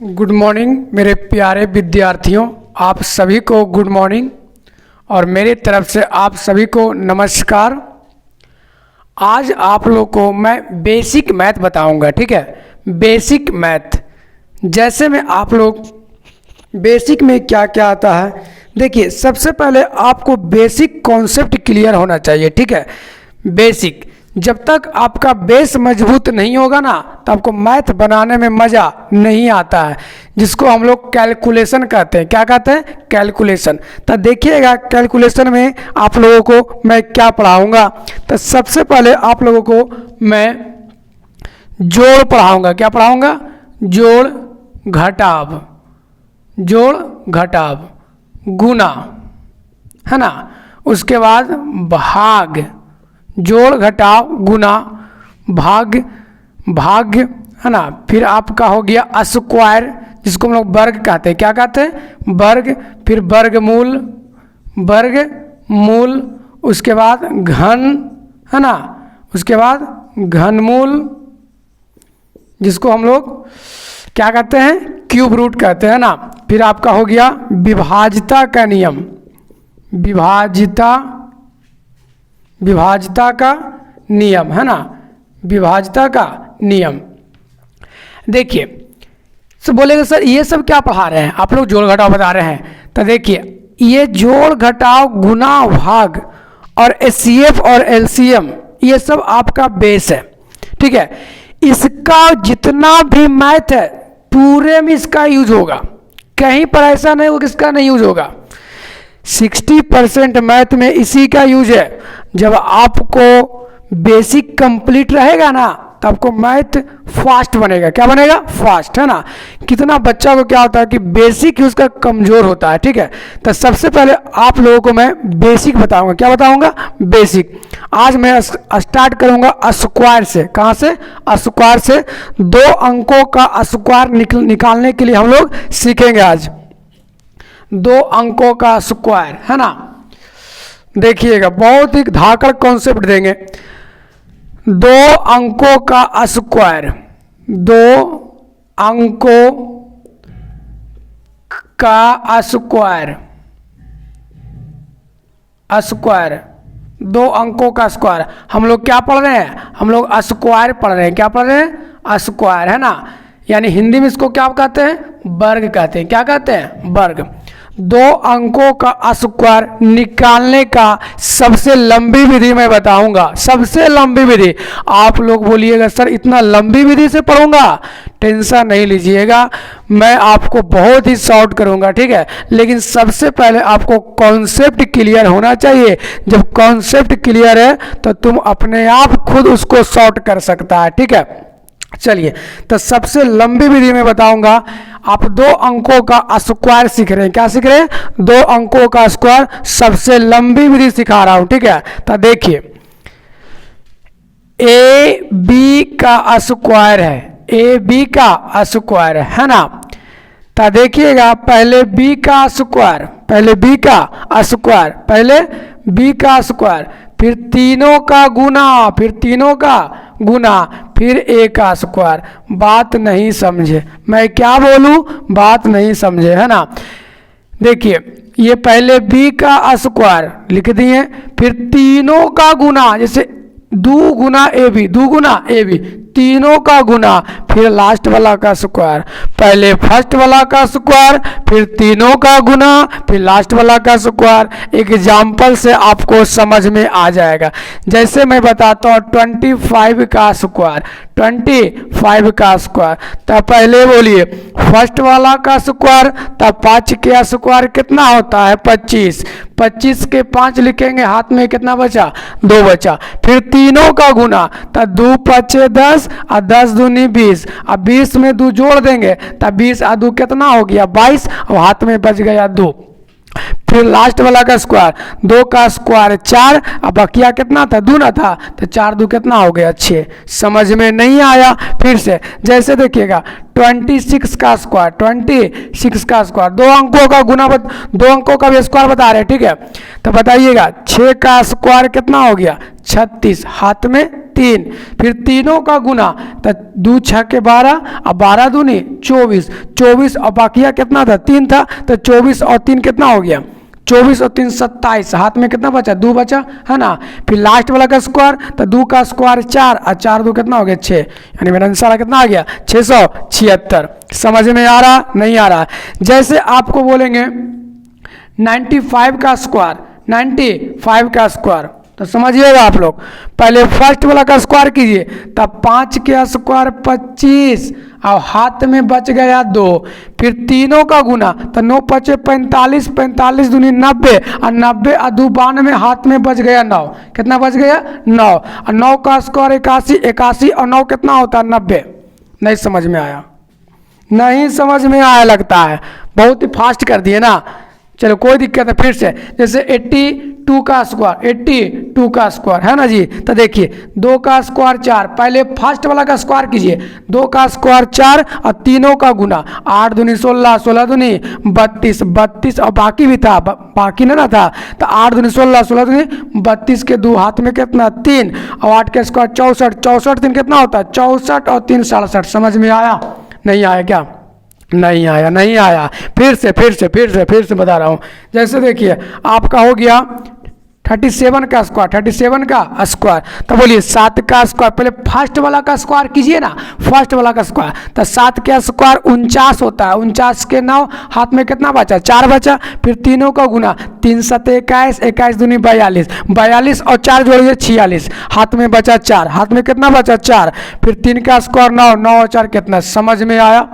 Good morning मेरे प्यारे विद्यार्थियों, आप सभी को गुड मॉर्निंग और मेरे तरफ से आप सभी को नमस्कार। आज आप लोग को मैं बेसिक मैथ बताऊंगा, ठीक है। बेसिक मैथ जैसे में आप लोग बेसिक में क्या क्या आता है, देखिए सबसे पहले आपको बेसिक कॉन्सेप्ट क्लियर होना चाहिए, ठीक है। बेसिक जब तक आपका बेस मजबूत नहीं होगा ना तो आपको मैथ बनाने में मज़ा नहीं आता है, जिसको हम लोग कैलकुलेशन कहते हैं। क्या कहते हैं? कैलकुलेशन। तो देखिएगा कैलकुलेशन में आप लोगों को मैं क्या पढ़ाऊंगा। तो सबसे पहले आप लोगों को मैं जोड़ पढ़ाऊंगा। क्या पढ़ाऊंगा? जोड़ घटाव, जोड़ घटाव, गुना, है ना। उसके बाद भाग, जोड़ घटाव गुना भाग, भाग, है ना। फिर आपका हो गया स्क्वायर, जिसको हम लोग वर्ग कहते हैं। क्या कहते हैं? वर्ग। फिर वर्गमूल, वर्गमूल। उसके बाद घन, है ना। उसके बाद घनमूल, जिसको हम लोग क्या कहते हैं? क्यूब रूट कहते हैं ना। फिर आपका हो गया विभाज्यता का नियम, विभाज्यता का नियम, है ना। विभाज्यता का नियम। देखिए तो बोलेंगे सर ये सब क्या पढ़ा रहे हैं आप लोग? जोड़ घटाव बता रहे हैं। तो देखिए ये जोड़ घटाव गुना भाग और एचसीएफ और एलसीएम ये सब आपका बेस है, ठीक है। इसका जितना भी मैथ है पूरे में इसका यूज होगा, कहीं पर ऐसा नहीं होगा इसका नहीं यूज होगा। 60% मैथ में इसी का यूज है। जब आपको बेसिक कंप्लीट रहेगा ना तो आपको मैथ फास्ट बनेगा। क्या बनेगा? फास्ट, है ना। कितना बच्चा को क्या होता है कि बेसिक ही उसका कमजोर होता है, ठीक है। तो सबसे पहले आप लोगों को मैं बेसिक बताऊंगा। क्या बताऊंगा? बेसिक। आज मैं स्टार्ट करूंगा स्क्वायर से। कहाँ से? स्क्वायर से। 2 अंकों का स्क्वायर निकालने के लिए हम लोग सीखेंगे आज 2 अंकों का स्क्वायर, है ना। देखिएगा बहुत ही धाकड़ कॉन्सेप्ट देंगे। 2 अंकों का स्क्वायर, 2 अंकों का स्क्वायर, स्क्वायर, 2 अंकों का स्क्वायर। हम लोग क्या पढ़ रहे हैं? हम लोग स्क्वायर पढ़ रहे हैं। क्या पढ़ रहे हैं? स्क्वायर, है ना। यानी हिंदी में इसको क्या कहते हैं? वर्ग कहते हैं। क्या कहते हैं? वर्ग। 2 अंकों का स्क्वायर निकालने का सबसे लंबी विधि मैं बताऊंगा। सबसे लंबी विधि। आप लोग बोलिएगा सर इतना लंबी विधि से पढ़ूंगा? टेंशन नहीं लीजिएगा, मैं आपको बहुत ही शॉर्ट करूंगा, ठीक है। लेकिन सबसे पहले आपको कॉन्सेप्ट क्लियर होना चाहिए। जब कॉन्सेप्ट क्लियर है तो तुम अपने आप खुद उसको शॉर्ट कर सकता है, ठीक है। चलिए तो सबसे लंबी विधि में बताऊंगा। आप 2 अंकों का स्क्वायर सीख रहे हैं। क्या सीख रहे हैं? 2 अंकों का स्क्वायर। सबसे लंबी विधि सिखा रहा हूं, ठीक है। तो देखिए ए बी का स्क्वायर है, ए बी का स्क्वायर है ना। तो देखिएगा पहले बी का स्क्वायर, पहले बी का स्क्वायर, पहले बी का स्क्वायर, फिर तीनों का गुना, फिर तीनों का गुना, फिर ए का स्क्वायर। बात नहीं समझे? मैं क्या बोलूं? बात नहीं समझे, है ना। देखिए ये पहले बी का स्क्वायर लिख दिए, फिर तीनों का गुना, जैसे 2 गुना A B, 2 Guna A B, तीनों का गुना, फिर लास्ट वाला का स्क्वायर। पहले फर्स्ट वाला का स्क्वायर, फिर तीनों का गुना, फिर लास्ट वाला का स्क्वायर। एग्जाम्पल से आपको समझ में आ जाएगा। जैसे मैं बताता हूँ 25 का स्क्वायर, 25 का स्क्वायर। तब पहले बोलिए फर्स्ट वाला का स्क्वायर, तब 5 के स्क्वायर कितना होता है? 25। 25 के 5 लिखेंगे, हाथ में कितना बचा? 2 बचा। फिर तीनों का गुना, तब 2 5 10 और 10 दूनी 20। अब 20 में 2 जोड़ देंगे तब 20 और 2 कितना हो गया? 22। और हाथ में बच गया 2। फिर लास्ट वाला का स्क्वायर, 2 का स्क्वायर 4, अब बकिया कितना था? 2 ना था, तो 4 2 कितना हो गया? 6। समझ में नहीं आया? फिर से जैसे देखिएगा 26 का स्क्वायर, 26 का स्क्वायर, 2 अंकों का गुना, 2 अंकों का भी स्क्वायर बता रहे हैं, ठीक है। तो बताइएगा 6 का स्क्वायर कितना हो गया? 36। हाथ में 3, फिर तीनों का गुना, तो 2 6 के 12 और 12 दूनी 24, 24 और बाकिया कितना था 3 था, तो 24 और 3 कितना हो गया 24 और 3 27, हाथ में कितना बचा 2 बचा है ना। फिर लास्ट वाला का स्क्वायर, तो 2 का स्क्वायर 4 और 4 2 कितना हो गया 6, यानी मेरा आंसर कितना आ गया 676। समझ में आ रहा नहीं आ रहा। जैसे आपको बोलेंगे 95 का स्क्वायर, 95 का स्क्वायर, तो समझिएगा आप लोग, पहले फर्स्ट वाला का स्क्वायर कीजिए, तब 5 के स्क्वायर 25 और हाथ में बच गया 2, फिर तीनों का गुना, तो 9 5 45, 45 दूनी 90 और 90 और 2 92, हाथ में बच गया 9, कितना बच गया 9, और 9 का स्क्वायर 81, 81 और 9 कितना होता है 90। नहीं समझ में आया, नहीं समझ में आया लगता है, बहुत ही फास्ट कर दिए ना। चलो कोई दिक्कत है, फिर से जैसे 82 का स्क्वायर, 82 का स्क्वायर है ना जी, तो देखिए 2 का स्क्वायर 4, पहले फर्स्ट वाला का स्क्वायर कीजिए, 2 का स्क्वायर 4 और तीनों का गुना, 8 दूनी 16, 16 दूनी 32, 32 और बाकी भी था, बाकी ना था, तो 8 दूनी 16, 16 दूनी 32 के 2, हाथ में कितना 3 और 8 के स्क्वायर 64, 64 3 कितना होता है 64 और 3 67। समझ में आया नहीं आया क्या, नहीं आया नहीं आया। फिर से बता रहा हूँ। जैसे देखिए आपका हो गया 37 का स्क्वायर, 37 का स्क्वायर, तो बोलिए 7 का स्क्वायर, पहले फर्स्ट वाला का स्क्वायर कीजिए ना, फर्स्ट वाला का स्क्वायर, तो 7 का स्क्वायर 49 होता है, 49 के 9, हाथ में कितना बचा 4 बचा, फिर तीनों का गुना, 3 7 21, 21 दूनी 42, 42 और 4 जोड़िए 46, हाथ में बचा 4, हाथ में कितना बचा 4, फिर 3 का स्क्वायर 9, 9 और 4 कितना। समझ में आया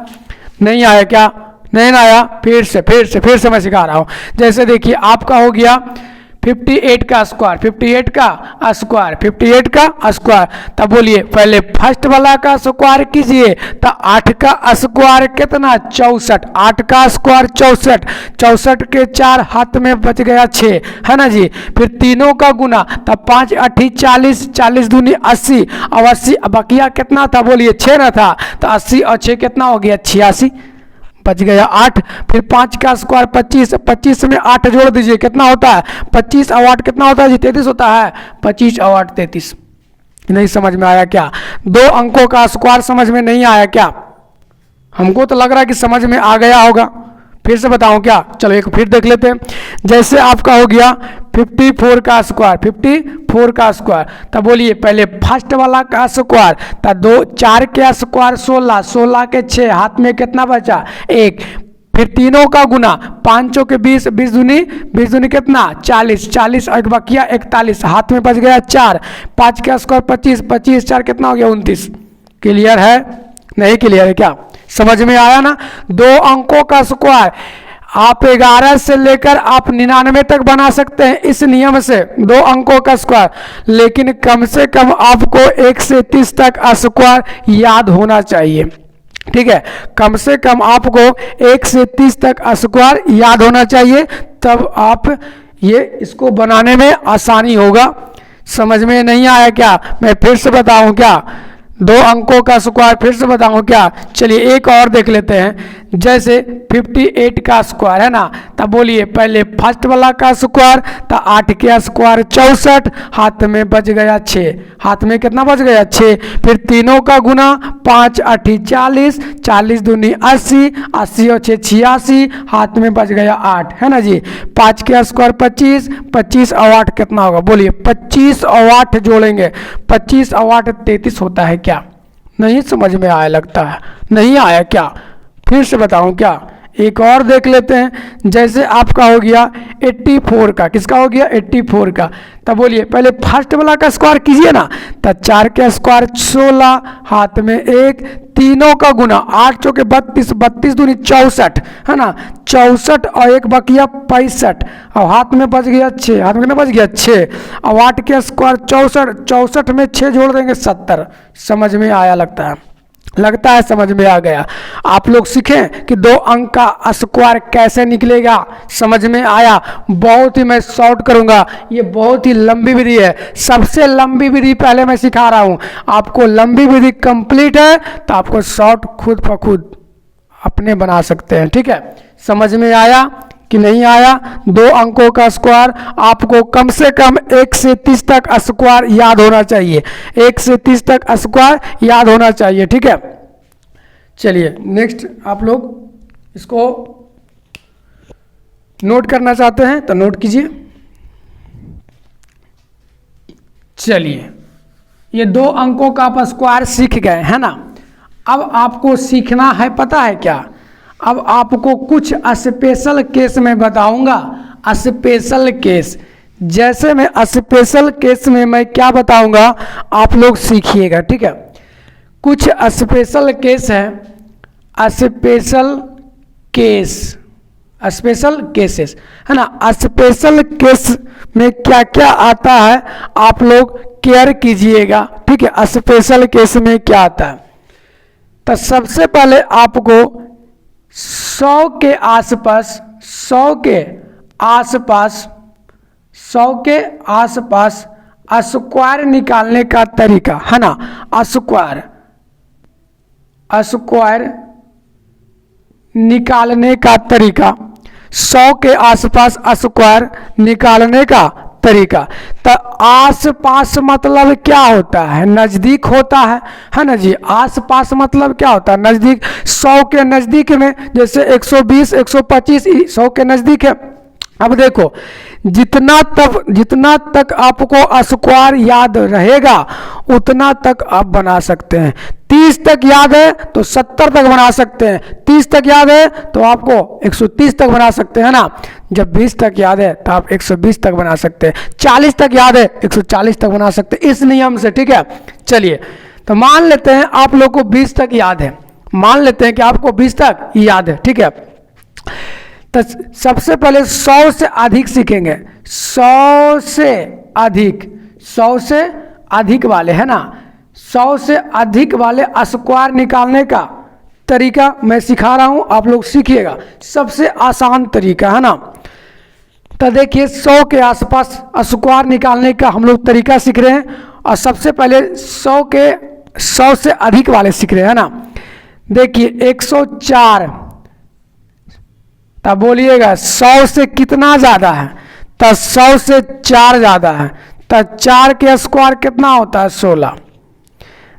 नहीं आया क्या, नहीं आया। फिर से मैं सिखा रहा हूँ। जैसे देखिए आपका हो गया 58 का स्क्वायर, 58 का स्क्वायर, 58 का स्क्वायर, तब बोलिए पहले फर्स्ट वाला का स्क्वायर कीजिए, तो 8 का स्क्वायर कितना 64, 8 का स्क्वायर 64, 64 के 4, हाथ में बच गया 6 है ना जी, फिर तीनों का गुना, तब 5 8 40, 40 दूनी 80 और 80 बकिया कितना था बोलिए 6 ना था, तो 80 और 6 कितना हो गया 86, बच गया 8, फिर 5 का स्क्वायर 25, 25 में 8 जोड़ दीजिए कितना होता है 25 और 8 कितना होता है जी 33 होता है, 25 और 8 33। नहीं समझ में आया क्या, 2 अंकों का स्क्वायर समझ में नहीं आया क्या, हमको तो लग रहा है कि समझ में आ गया होगा। फिर से बताऊं क्या, चलो एक फिर देख लेते हैं। जैसे आपका हो गया 54 का स्क्वायर, 54 का स्क्वायर, तब बोलिए पहले फर्स्ट वाला का स्क्वायर, तब 2 4 के स्क्वायर 16, 16 के 6, हाथ में कितना बचा 1, फिर तीनों का गुना, 5 के 20, 20 दूनी कितना 40, 40 और बकिया 41, हाथ में बच गया 4, 5 का स्क्वायर 25, 25 4 कितना हो गया 29। क्लियर है नहीं क्लियर है क्या, समझ में आया ना। 2 अंकों का स्क्वायर आप 11 से लेकर आप 99 तक बना सकते हैं इस नियम से, 2 अंकों का स्क्वायर, लेकिन कम से कम आपको 1 से 30 तक स्क्वायर याद होना चाहिए। ठीक है, कम से कम आपको 1 से 30 तक स्क्वायर याद होना चाहिए, तब आप ये इसको बनाने में आसानी होगा। समझ में नहीं आया क्या, मैं फिर से बताऊं क्या, 2 अंकों का स्क्वायर फिर से बताऊं क्या, चलिए एक और देख लेते हैं। जैसे 58 का स्क्वायर है ना, तब बोलिए पहले फर्स्ट वाला का स्क्वायर, तो 8 के स्क्वायर 64, हाथ में बच गया 6, हाथ में कितना बच गया 6, फिर तीनों का गुना, 5 8 40, 40 दूनी 80, 80 और 6 86, हाथ में बच गया 8 है ना जी, 5 के स्क्वायर 25, 25 और 8 कितना होगा बोलिए 25 और 8 जोड़ेंगे, 25 और 8 33 होता है क्या। नहीं समझ में आया लगता है, नहीं आया क्या, फिर से बताऊं क्या, एक और देख लेते हैं। जैसे आपका हो गया 84 का, किसका हो गया 84 का, तब बोलिए पहले फर्स्ट वाला का स्क्वायर कीजिए ना, तब 4 के स्क्वायर 16, हाथ में 1, तीनों का गुना, 8 चौके 32, 32 दूनी 64 है ना, 64 और 1 बकिया 65 और हाथ में बच गया 6, हाथ में कितना बच गया 6 और 8 के स्क्वायर 64, 64 में 6 जोड़ देंगे 70। समझ में आया लगता है, लगता है समझ में आ गया। आप लोग सीखें कि 2 अंक का स्क्वायर कैसे निकलेगा, समझ में आया। बहुत ही मैं शॉर्ट करूंगा, ये बहुत ही लंबी विधि है, सबसे लंबी विधि पहले मैं सिखा रहा हूं आपको। लंबी विधि कंप्लीट है तो आपको शॉर्ट खुद ब खुद अपने बना सकते हैं। ठीक है, समझ में आया कि नहीं आया? 2 अंकों का स्क्वायर आपको कम से कम 1 से 30 तक स्क्वायर याद होना चाहिए, 1 से 30 तक स्क्वायर याद होना चाहिए, ठीक है। चलिए नेक्स्ट, आप लोग इसको नोट करना चाहते हैं तो नोट कीजिए। चलिए, ये 2 अंकों का आप स्क्वायर सीख गए है ना। अब आपको सीखना है, पता है क्या? अब आपको कुछ स्पेशल केस में बताऊंगा, स्पेशल केस। जैसे मैं स्पेशल केस में मैं क्या बताऊंगा आप लोग सीखिएगा, ठीक है। कुछ स्पेशल केस है, स्पेशल केस, स्पेशल केसेस है ना। स्पेशल केस में क्या क्या आता है आप लोग केयर कीजिएगा, ठीक है। स्पेशल केस में क्या आता है? तो सबसे पहले आपको 100 के आसपास, 100 के आसपास, 100 के आसपास स्क्वायर निकालने का तरीका है ना। स्क्वायर, स्क्वायर निकालने का तरीका, 100 के आसपास स्क्वायर निकालने का तरीका। तो आसपास मतलब क्या होता है? नज़दीक होता है ना जी। आसपास मतलब क्या होता है? नज़दीक। 100 के नज़दीक में जैसे 120, 125 100 के नज़दीक है। अब देखो, जितना तक आपको स्क्वायर याद रहेगा उतना तक आप बना सकते हैं। 30 तक याद है तो 70 तक बना सकते हैं, 30 तक याद है तो आपको 130 तक बना सकते हैं ना। जब 20 तक याद है तो आप 120 तक बना सकते हैं, 40 तक याद है 140 तक बना सकते हैं, इस नियम से, ठीक है। चलिए, तो मान लेते हैं आप लोग को 20 तक याद है, मान लेते हैं कि आपको 20 तक याद है, ठीक है। तो सबसे पहले 100 से अधिक सीखेंगे, 100 से अधिक, 100 से अधिक वाले है ना, 100 से अधिक वाले स्क्वायर निकालने का तरीका मैं सिखा रहा हूं, आप लोग सीखिएगा। सबसे आसान तरीका है ना। तो देखिए, 100 के आसपास स्क्वायर निकालने का हम लोग तरीका सीख रहे हैं, और सबसे पहले 100 से अधिक वाले सीख रहे हैं ना। देखिए 104, तब बोलिएगा 100 से कितना ज़्यादा है? तो 100 से 4 ज़्यादा है, तो 4 के स्क्वायर कितना होता है? 16।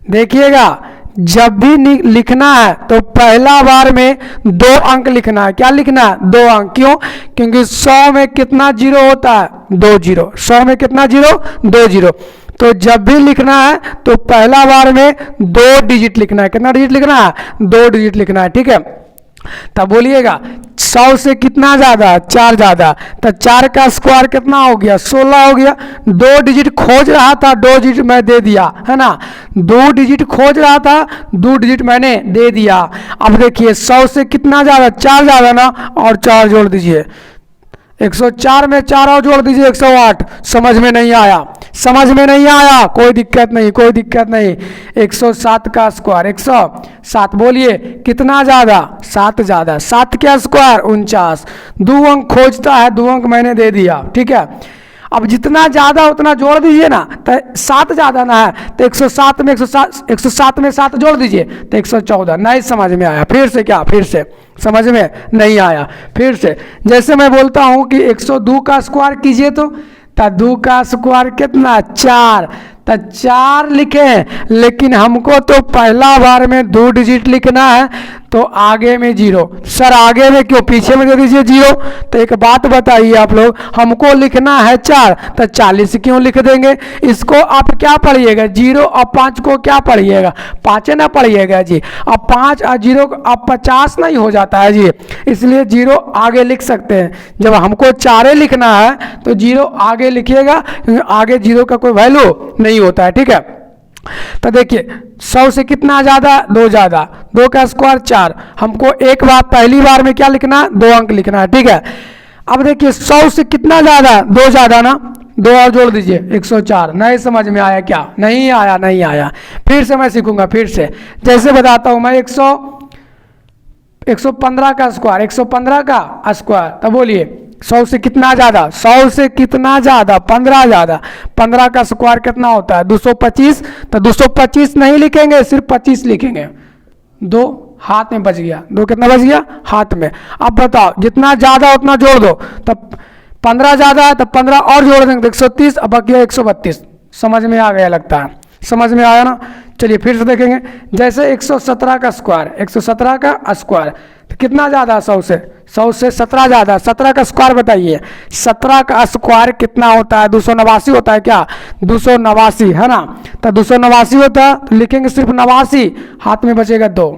देखिएगा, जब भी लिखना है तो पहला बार में 2 अंक लिखना है। क्या लिखना है? 2 अंक। क्यों? क्योंकि 100 में कितना जीरो होता है? 2 जीरो। 100 में कितना जीरो? 2 जीरो। तो जब भी लिखना है तो पहला बार में 2 डिजिट लिखना है। कितना डिजिट लिखना है? 2 डिजिट लिखना है, ठीक है। तब बोलिएगा 100 से कितना ज़्यादा? 4 ज़्यादा। तो 4 का स्क्वायर कितना हो गया? 16 हो गया। 2 डिजिट खोज रहा था, 2 डिजिट मैं दे दिया है ना। 2 डिजिट खोज रहा था, 2 डिजिट मैंने दे दिया। अब देखिए 100 से कितना ज़्यादा? 4 ज़्यादा ना, और 4 जोड़ दीजिए। 104 में 4 और जोड़ दीजिए, 108। समझ में नहीं आया? समझ में नहीं आया? कोई दिक्कत नहीं, कोई दिक्कत नहीं। 107 का स्क्वायर, 107। बोलिए कितना ज़्यादा? 7 ज़्यादा। 7 का स्क्वायर 49। 2 अंक खोजता है, 2 अंक मैंने दे दिया, ठीक है। अब जितना ज़्यादा उतना जोड़ दीजिए ना, तो 7 ज़्यादा ना है तो 107 में 107 में 7 जोड़ दीजिए तो 114। नहीं समझ में आया? फिर से क्या? फिर से समझ में नहीं आया? फिर से जैसे मैं बोलता हूँ कि 102 का स्क्वायर कीजिए तो 2 का स्क्वायर कितना? 4। तो 4 लिखे, लेकिन हमको तो पहला बार में 2 डिजिट लिखना है, तो आगे में 0। सर आगे में क्यों? पीछे में दे दीजिए 0। तो एक बात बताइए आप लोग, हमको लिखना है 4, तो 40 क्यों लिख देंगे? इसको आप क्या पढ़िएगा? 0 और 5 को क्या पढ़िएगा? 5 ना पढ़िएगा जी। अब 5 और 0 अब 50 नहीं हो जाता है जी, इसलिए 0 आगे लिख सकते हैं। जब हमको 4 लिखना है तो 0 आगे लिखिएगा, क्योंकि आगे 0 का कोई वैल्यू नहीं होता है, ठीक है। तो देखिए 100 से कितना ज़्यादा? 2 ज़्यादा। 2 का स्क्वायर 4। हमको एक बार पहली बार में क्या लिखना? 2 अंक लिखना है, ठीक है। अब देखिए 100 से कितना ज़्यादा? 2 ज़्यादा ना, 2 और जोड़ दीजिए, 104। नहीं समझ में आया क्या? नहीं आया? नहीं आया? फिर से मैं सीखूंगा, फिर से जैसे बताता हूँ मैं। 115 का स्क्वायर, 115 का स्क्वायर। तो बोलिए 100 से कितना ज़्यादा? 100 से कितना ज़्यादा? 15 ज़्यादा। 15 का स्क्वायर कितना होता है? 225। तो 225 नहीं लिखेंगे, सिर्फ 25 लिखेंगे। 2 हाथ में बच गया, 2 कितना बच गया हाथ में। अब बताओ जितना ज़्यादा उतना जोड़ दो, तब 15 ज़्यादा है तब 15 और जोड़ देंगे तो 130, अब बाकी 132। समझ में आ गया लगता है, समझ में आया ना। चलिए फिर से देखेंगे, जैसे 117 का स्क्वायर, 117 का स्क्वायर तो कितना ज़्यादा 100 से, 100 से 17 ज़्यादा, 17 का स्क्वायर बताइए, 17 का स्क्वायर कितना होता है, 289 होता है क्या, 289 है ना। तो 289 होता है तो लिखेंगे सिर्फ 89, हाथ में बचेगा 2,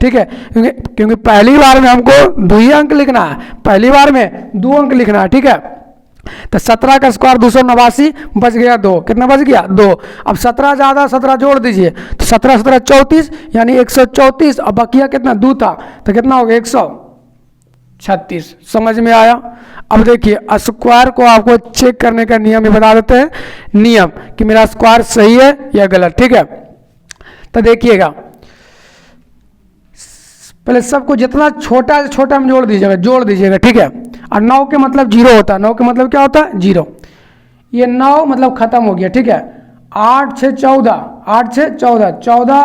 ठीक है, क्योंकि पहली बार में हमको 2 ही अंक लिखना है, पहली बार में 2 अंक लिखना है, ठीक है। तो 17 का स्क्वायर 289 बच गया 2, कितना बच गया 2। अब 17 ज़्यादा 17 जोड़ दीजिए तो 17 17 34 यानी 134, अब बकिया कितना 2 था तो कितना हो गया 136। समझ में आया। अब देखिए स्क्वायर को आपको चेक करने का नियम ही बता देते हैं, नियम कि मेरा स्क्वायर सही है या गलत, ठीक है। तो देखिएगा पहले सबको जितना छोटा से छोटा में जोड़ दीजिएगा, ठीक है। और 9 के मतलब 0 होता है, 9 के मतलब क्या होता है 0, ये 9 मतलब खत्म हो गया, ठीक है। 8 6 14, 8 6 14, 14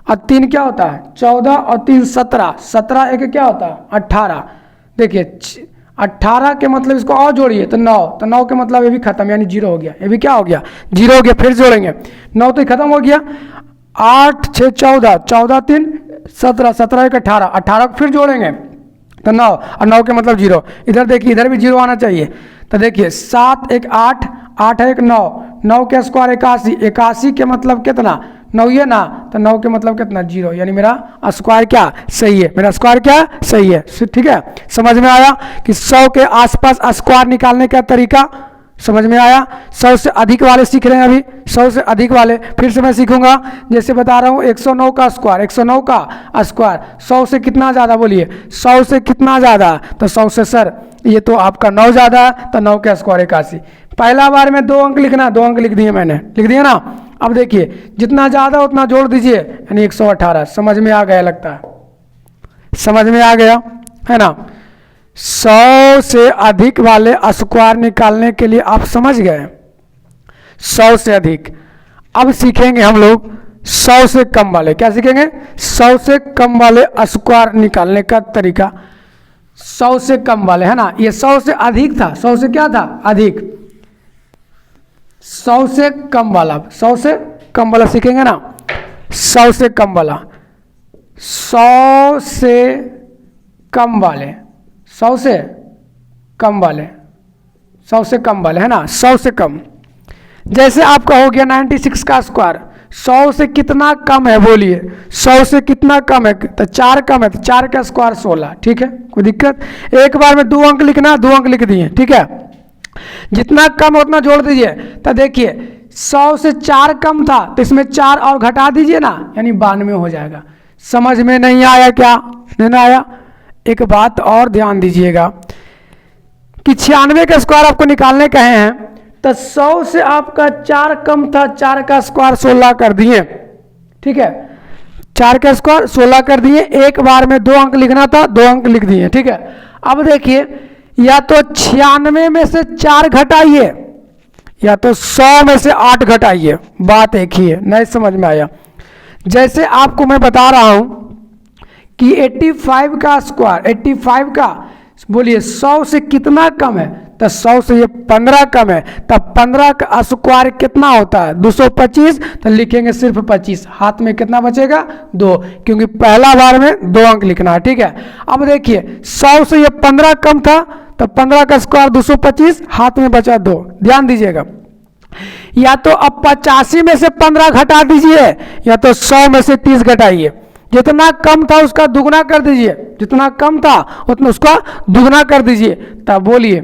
और 3 क्या होता है 14 और 3 17, 17 एक क्या होता है 18। देखिए 18 के मतलब इसको और जोड़िए तो 9, तो 9 के मतलब ये भी खत्म यानी 0 हो गया, ये भी क्या हो गया 0 हो गया। फिर जोड़ेंगे 9 तो खत्म हो गया, 8 6 14, 14 3 17, 17 एक 18, 18 को फिर जोड़ेंगे तो 9, और 9 के मतलब 0। इधर देखिए इधर भी 0 आना चाहिए। तो देखिए 7 1 8, 8 1 9, 9 के स्क्वायर 81, 81 के मतलब कितना 9 है ना, तो 9 के मतलब कितना 0, यानी मेरा स्क्वायर क्या सही है, मेरा स्क्वायर क्या सही है, ठीक है। समझ में आया कि 100 के आसपास स्क्वायर निकालने का तरीका समझ में आया। 100 से अधिक वाले सीख रहे हैं अभी, 100 से अधिक वाले फिर से मैं सीखूंगा। जैसे बता रहा हूँ 109 का स्क्वायर, 109 का स्क्वायर 100 से कितना ज़्यादा बोलिए, 100 से कितना ज़्यादा, तो 100 से सर ये तो आपका 9 ज़्यादा है, तो 9 का स्क्वायर 81। पहला बार में 2 अंक लिखना, 2 अंक लिख दिए मैंने, लिख दिया ना। अब देखिए जितना ज़्यादा उतना जोड़ दीजिए यानी 118। समझ में आ गया लगता है, समझ में आ गया है ना। 100 से अधिक वाले स्क्वायर निकालने के लिए आप समझ गए, 100 से अधिक। अब सीखेंगे हम लोग 100 से कम वाले, क्या सीखेंगे 100 से कम वाले स्क्वायर निकालने का तरीका। 100 से कम वाले है ना, ये 100 से अधिक था, 100 से क्या था अधिक, 100 से कम वाला, 100 से कम वाला सीखेंगे ना। 100 से कम वाला, 100 से कम वाले, 100 से कम वाले, 100 से कम वाले है ना, 100 से कम। जैसे आपका हो गया 96 का स्क्वायर, 100 से कितना कम है बोलिए, 100 से कितना कम है, तो 4 कम है, तो 4 का स्क्वायर 16, ठीक है, कोई दिक्कत। एक बार में 2 अंक लिखना, 2 अंक लिख दिए, ठीक है। जितना कम उतना जोड़ दीजिए। तो देखिए 100 से 4 कम था तो इसमें 4 और घटा दीजिए ना, यानी 92 हो जाएगा। समझ में नहीं आया क्या, नहीं आया। एक बात और ध्यान दीजिएगा कि 96 का स्क्वायर आपको निकालने कहे हैं, तो 100 से आपका 4 कम था, 4 का स्क्वायर 16 कर दिए, ठीक है, 4 का स्क्वायर 16 कर दिए। एक बार में 2 अंक लिखना था, 2 अंक लिख दिए, ठीक है। अब देखिए या तो 96 में से 4 घटाइए या तो 100 में से 8 घटाइए, बात एक ही है, नहीं समझ में आया। जैसे आपको मैं बता रहा हूं कि 85 का स्क्वायर, 85 का बोलिए 100 से कितना कम है, तो 100 से ये 15 कम है, तब 15 का स्क्वायर कितना होता है 225, तो लिखेंगे सिर्फ 25, हाथ में कितना बचेगा 2, क्योंकि पहला बार में 2 अंक लिखना है, ठीक है। अब देखिए 100 से ये 15 कम था, तो 15 का स्क्वायर 225, हाथ में बचा 2, ध्यान दीजिएगा। या तो अब 85 में से 15 घटा दीजिए या तो 100 में से 30 घटाइए। जितना कम था उसका दुगना कर दीजिए, जितना कम था उतना उसका दुगना कर दीजिए, तब बोलिए,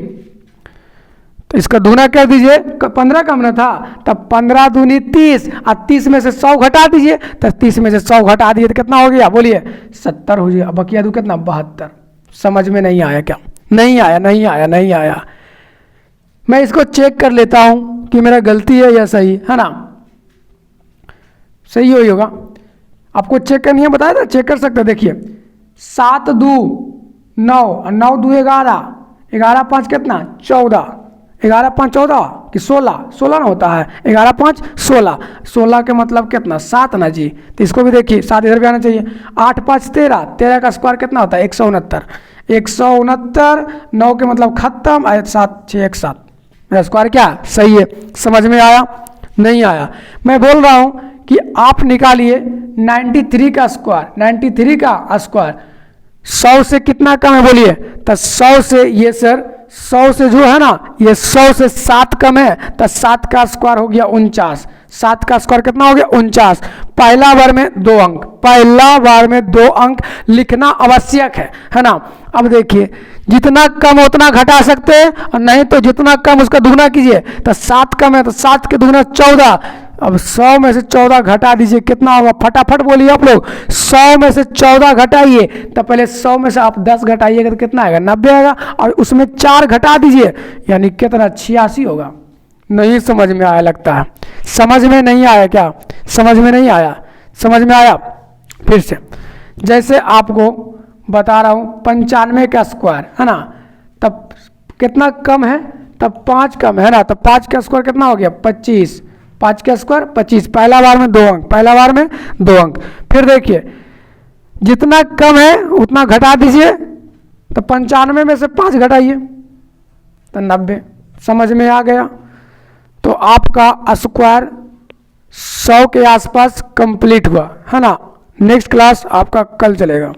तो इसका दुगना कर दीजिए, 15 कम ना था तब 15 दूनी 30, और 30 में से 100 घटा दीजिए, तो 30 में से 100 घटा दिए तो कितना हो गया बोलिए 70 हो गया। बकिया दू कितना 72। समझ में नहीं आया क्या, नहीं आया, नहीं आया, नहीं आया। मैं इसको चेक कर लेता हूं कि मेरा गलती है या सही है ना, सही हो होगा। आपको चेक करनी है बताया था, चेक कर सकते हैं। देखिए 7 2 9 और 9 2 11, 11 5 कितना 14, 11 5 14 कि 16, 16 ना होता है, 11 5 16, 16 के मतलब कितना 7 ना जी, तो इसको भी देखिए 7 इधर भी आना चाहिए। 8 5 13, 13 का स्क्वायर कितना होता है 169, 169, 9 के मतलब खत्म, 7 6 1 7, मेरा स्क्वायर क्या सही है। समझ में आया नहीं आया? मैं बोल रहा हूँ कि आप निकालिए 93 का स्क्वायर, 93 का स्क्वायर 100 से कितना कम है बोलिए? तो 100 से ये सर 100 से जो है ना ये 100 से 7 कम है, तो 7 का स्क्वायर हो गया 49, 7 का स्क्वायर कितना हो गया 49। पहला बार में 2 अंक, पहला बार में 2 अंक लिखना आवश्यक है ना। अब देखिए जितना कम उतना घटा सकते हैं, और नहीं तो जितना कम उसका दुगना कीजिए। तो 7 कम है तो 7 के दुगना 14, अब 100 में से 14 घटा दीजिए, कितना होगा फटाफट बोलिए आप लोग। 100 में से 14 घटाइए, तो पहले 100 में से आप 10 घटाइएगा तो कितना आएगा 90 आएगा, और उसमें 4 घटा दीजिए यानी कितना 86 होगा। नहीं समझ में आया लगता है, समझ में नहीं आया क्या? समझ में नहीं आया? समझ में आया? फिर से जैसे आपको बता रहा हूँ 95 का स्क्वायर है ना, तब कितना कम है? तब 5 कम है ना, तो 5 का स्क्वायर कितना हो गया 25, 5 का स्क्वायर 25, पहला बार में 2 अंक, पहला बार में 2 अंक। फिर देखिए जितना कम है उतना घटा दीजिए, तो 95 में से 5 घटाइए तो 90। समझ में आ गया? तो आपका स्क्वायर 100 के आसपास कंप्लीट हुआ है ना। नेक्स्ट क्लास आपका कल चलेगा।